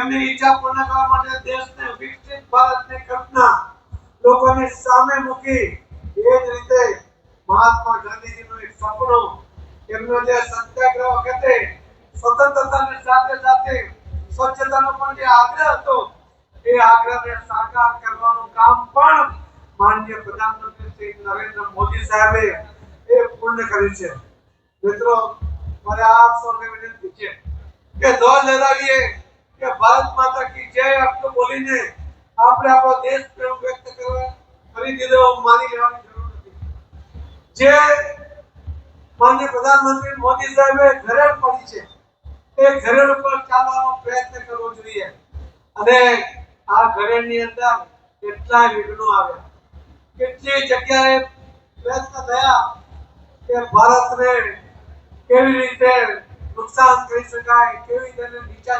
તેમની ઈચ્છા પૂર્ણ કરવા માટે દેશને વિકસિત ભારતની કલ્પના લોકોની સામે મૂકી. એ જ રીતે મહાત્મા ગાંધીજીનું એક સપનું, એમનો જે સત્યાગ્રહ વખતે સ્વતંત્રતાની સાથે સાથે સ્વચ્છતાનો પણ જે આગ્રહ હતો, એ આગ્રહને સાકાર કરવાનું કામ પણ માનનીય પ્રધાનમંત્રી શ્રી નરેન્દ્ર મોદી સાહેબે એ પૂર્ણ કર્યું છે. મિત્રો, મારે આપ સૌને વિનંતી છે કે ધ્વજ લહેરાવીએ કે ભારત માતા કી જય આટલું બોલીને આપણે આપણો દેશ પ્રેમ વ્યક્ત કરી દીધો માની લેવાની જરૂર નથી. જે માનનીય પ્રધાનમંત્રી મોદી સાહેબે ઘરેડ પડી છે, એ ઘરેડ ઉપર ચાલવાનો પ્રયત્ન કરવો જોઈએ. અને આ ઘરેડની અંદર કેટલા વિઘ્નો આવ્યા, કેટલી જગ્યાએ પ્રયત્ન થયા કે ભારતને કેવી રીતે નુકસાન કરી શકાય, કેવી રીતે નીચા